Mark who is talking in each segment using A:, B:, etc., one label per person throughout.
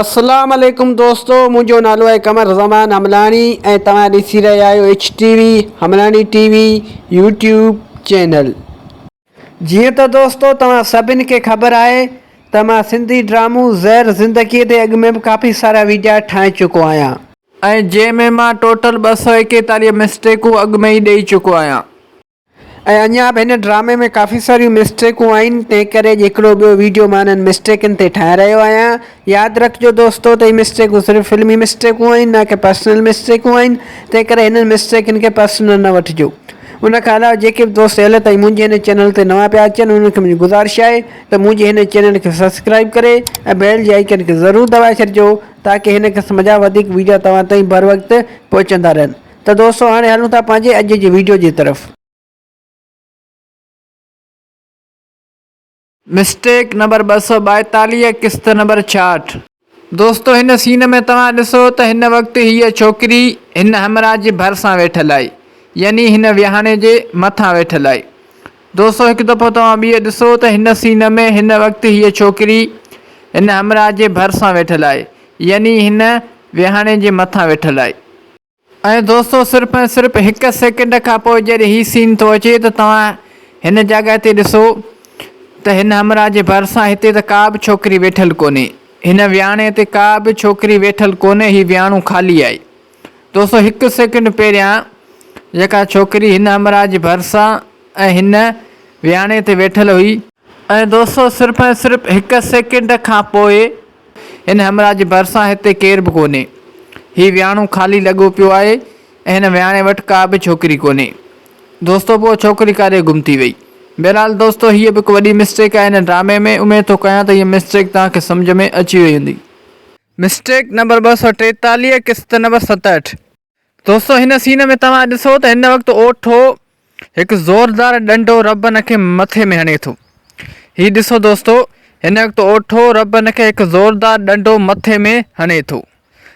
A: अस्सलाम वालेकुम दोस्तों, मुझो नालो है कमर ज़मान हमलानी ऐं तव्हां ॾिसी रहिया आहियो HTV हमलानी टीवी यूट्यूब चैनल। जीअं त दोस्तों तव्हां सभिनि खे ख़बर आहे त मां सिंधी ड्रामो ज़हर ज़िंदगीअ ते अॻु में बि काफ़ी सारा वीडियो ठाहे चुको आहियां ऐं जंहिंमें मां टोटल 241 मिस्टेकूं अॻु में ई ॾेई चुको आहियां ऐं अञा बि हिन ड्रामे में काफ़ी सारियूं मिस्टेकूं आहिनि। तंहिं करे हिकिड़ो ॿियो वीडियो मां हिननि मिस्टेकनि ते ठाहे रहियो आहियां। यादि रखिजो दोस्तों त हीअ मिस्टेकूं सिर्फ़ु फिल्मी मिस्टेकूं आहिनि, न कि पर्सनल मिस्टेकूं आहिनि। तंहिं करे हिननि मिस्टेकनि खे पर्सनल न वठिजो। उन खां अलावा जेके बि दोस्त अॼु ताईं मुंहिंजे हिन चैनल ते नवां पिया अचनि उन्हनि खे मुंहिंजी गुज़ारिश आहे त मुंहिंजे हिन चैनल खे सब्सक्राइब करे ऐं बेल जे आइकन खे ज़रूरु दॿाए छॾिजो ताकी हिन क़िस्म जा वधीक वीडियो तव्हां ताईं बर वक़्तु पहुचंदा रहनि। त दोस्तों हाणे हलूं था पंहिंजे अॼु जी वीडियो जी तरफ़। मिस्टेक नंबर 242 किस्त नंबर 66। दोस्तों हिन सीन में तव्हां ॾिसो त हिन वक़्तु हीअ छोकिरी हिन हमराह जे भरिसां वेठल आहे, यानी हिन विहाणे जे मथां वेठल आहे। दोस्तों हिकु दफ़ो तव्हां ॿीं ॾिसो त हिन सीन में हिन वक़्तु हीअ छोकिरी हिन हमराह जे भरिसां वेठल आहे, यानी हिन विहाणे जे मथां वेठल आहे। ऐं दोस्तों सिर्फ़ु ऐं सिर्फ़ु हिकु सेकेंड खां पोइ जॾहिं हीअ सीन थो अचे त तव्हां हिन जॻह ते ॾिसो त हिन हमराह जे भरिसां हिते त का बि छोकिरी वेठल कोन्हे, हिन विहाणे ते का बि छोकिरी वेठल कोन्हे, हीअ विहाणो ख़ाली आहे। दोस्तों हिकु सेकेंड पहिरियां जेका छोकिरी हिन हमराह जे भरिसां ऐं हिन विहाणे ते वेठल हुई ऐं दोस्तों सिर्फ़ु ऐं सिर्फ़ु हिकु सेकेंड खां पोइ हिन हमराह जे भरिसां हिते केर बि कोन्हे, हीअ विहाणो ख़ाली लॻो पियो आहे ऐं हिन विहाणे वटि का बि छोकिरी कोन्हे। दोस्तों पोइ छोकिरी काॾे गुम थी वई। बहरहाल दोस्तों हीअ बि हिकु वॾी मिस्टेक आहे हिन ड्रामे में। उमेद थो कयां त हीअ मिस्टेक तव्हांखे सम्झ में अची वई हूंदी। मिस्टेक नंबर 243 किस्त नंबर 67। दोस्तों हिन सीन में तव्हां ॾिसो त हिन वक़्तु ओठो हिकु ज़ोरदार डंडो रॿन खे मथे में हणे थो। हीअ ॾिसो दोस्तों हिन वक़्तु ओठो रॿन खे हिकु ज़ोरदार डंडो मथे में हणे थो।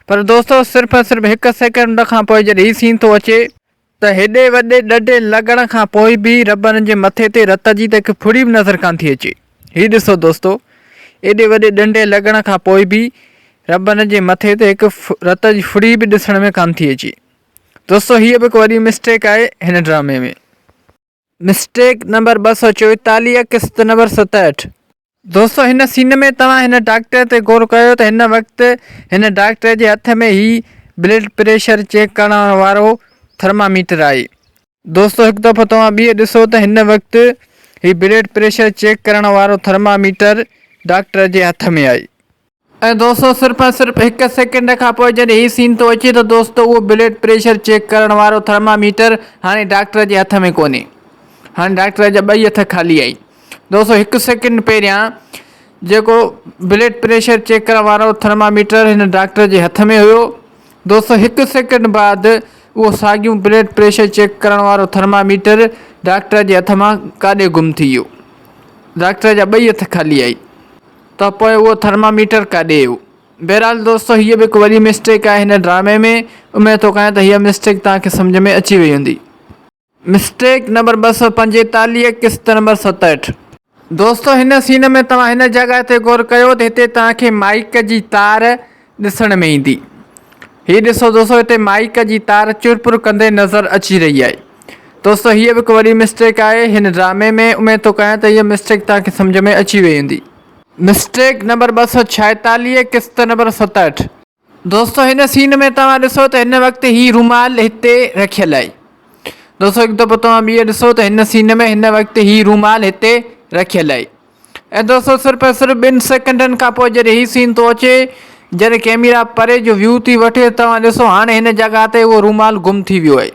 A: पर दोस्तों सिर्फ़ु सिर्फ़ु हिकु सेकेंड खां पोइ जॾहिं हीअ सीन थो अचे त हेॾे वॾे ॾंडे लॻण खां पोइ बि रॿन जे मथे ते रत जी त हिकु फुड़ी बि नज़र कान थी अचे। हीअ ॾिसो दोस्तों एॾे वॾे ॾंडे लॻण खां पोइ बि रॿन जे मथे ते हिकु रत जी फुड़ी बि ॾिसण में कान थी अचे। दोस्तों हीअ बि हिकु वॾी मिस्टेक आहे हिन ड्रामे में। मिस्टेक नंबर 244 किस्त नंबर 67। दोस्तों हिन सीन में तव्हां हिन डॉक्टर ते गौर कयो त हिन वक़्तु हिन डॉक्टर जे हथ में ही ब्लड प्रेशर चेक करण वारो थर्मामीटर आहे। दोस्तों हिकु दफ़ो तव्हां ॿीं ॾिसो त हिन वक़्तु ही ब्लड प्रेशर चेक करण वारो थर्मामीटर डॉक्टर जे हथ में आहे। ऐं दोस्तों सिर्फ़ु सिर्फ़ु हिकु सेकेंड खां पोइ जॾहिं हीअ सीन थो अचे त दोस्तों उहो ब्लड प्रेशर चेक करण वारो थर्मामीटर हाणे डॉक्टर जे हथ में कोन्हे, हाणे डॉक्टर जा ॿई हथ ख़ाली आहिनि। दोस्तों हिकु सेकेंड पहिरियां जेको ब्लड प्रेशर चेक करण वारो थर्मामीटर हिन डॉक्टर जे हथ में हुयो, दोस्तों हिकु सेकेंड बाद उहो साॻियो ब्लड प्रेशर चेक करण वारो थर्मामीटर डॉक्टर जे हथ मां काॾे गुम थी वियो। डॉक्टर जा ॿई हथ ख़ाली आई त पोइ उहो थर्मामीटर काॾे वियो। बहरहाल दोस्तों हीअ बि हिकु वॾी मिस्टेक आहे हिन ड्रामे में। उमेद थो कयां त हीअ मिस्टेक तव्हांखे सम्झ में अची वई हूंदी। मिस्टेक नंबर 245 किस्त नंबर 67। दोस्तों हिन सीन में तव्हां हिन जॻह ते गौर कयो त हिते तव्हांखे माइक जी तार ॾिसण में ईंदी। हीअ ॾिसो दोस्तों हिते माइक जी तार चुरपुर कंदे नज़र अची रही आहे। दोस्तों हीअ बि हिकु वॾी मिस्टेक आहे हिन ड्रामे में। उमेद थो कयां त हीअ मिस्टेक तव्हांखे सम्झ में अची वई हूंदी। मिस्टेक नंबर 246 किस्त नंबर 67। दोस्तों हिन सीन में तव्हां ॾिसो त हिन वक़्तु ही रूमाल हिते रखियल आहे। दोस्तों हिकु दफ़ो तव्हां ॿीं ॾिसो त हिन सीन में हिन वक़्तु ही रूमाल हिते रखियल आहे। ऐं दोस्तों सिर्फ़ु सिर्फ़ु 2 सेकेंडनि खां पोइ जॾहिं हीअ सीन थो अचे, जॾहिं कैमरा परे जो व्यू थी वठे, तव्हां ॾिसो हाणे हिन जॻह ते उहो रूमाल गुम थी वियो आहे।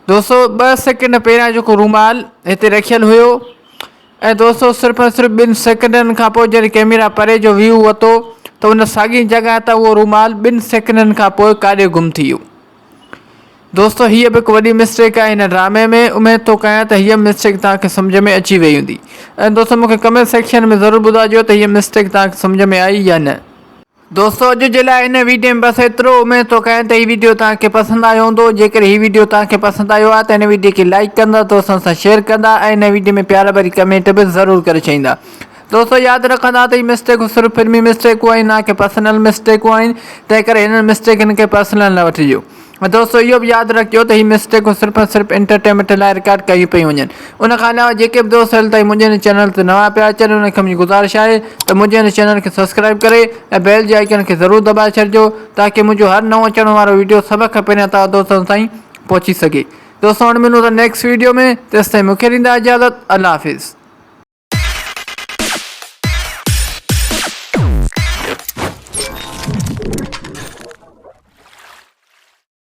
A: दोस्तों 2 सेकेंड पहिरियां जेको रूमाल हिते रखियल हुयो ऐं दोस्तों सिर्फ़ु सिर्फ़ु 2 सेकेंडनि खां पोइ जॾहिं कैमरा परे जो व्यू वरितो त उन साॻी जॻह ते उहो रूमाल 2 सेकेंडनि खां पोइ काॾे गुम थी वियो। दोस्तों हीअ बि हिकु वॾी मिस्टेक आहे हिन ड्रामे में। उमेद थो कयां त हीअ मिस्टेक तव्हांखे सम्झ में अची वई हूंदी। ऐं दोस्तों मूंखे कमेंट सेक्शन में ज़रूरु ॿुधाइजो त हीअ मिस्टेक तव्हांखे सम्झ में आई या न। दोस्तों अॼु जे लाइ हिन वीडियो में बसि एतिरो। उमेद थो कयां त हीअ वीडियो तव्हांखे पसंदि आयो हूंदो। जेकर हीअ वीडियो तव्हांखे पसंदि आयो आहे त हिन वीडियो खे लाइक कंदा, दोस्तनि सां शेयर कंदा ऐं हिन वीडियो में प्यार भरी कमेंट बि ज़रूरु करे छॾींदा। दोस्तों यादि रखंदा त हीअ मिस्टेकूं सिर्फ़ु फिल्मी मिस्टेकूं आहिनि, ना की पर्सनल मिस्टेकूं आहिनि। तंहिं करे हिननि मिस्टेकनि खे पर्सनल न वठिजो। दोस्तों इहो बि यादि रखिजो त हीअ मिस्टेकूं सिर्फ़ु ऐं सिर्फ़ु एंटरटेनमेंट लाइ रिकॉर्ड कई पयूं वञनि। उनखां अलावा जेके बि दोस्त हल ताईं मुंहिंजे हिन चैनल ते नवां पिया अचनि, उनखे मुंहिंजी गुज़ारिश आहे त मुंहिंजे हिन चैनल खे सब्सक्राइब करे ऐं बेल जे आइकन खे ज़रूरु दॿाए छॾिजो, ताकी मुंहिंजो हर नओं अचण वारो वीडियो सभ खां पहिरियां तव्हां दोस्तनि ताईं पहुची सघे। दोस्तों हाणे मिलूं था नेक्स्ट वीडियो में, तेसिताईं मूंखे ॾींदा इजाज़त। अल्लाह हाफ़िज़।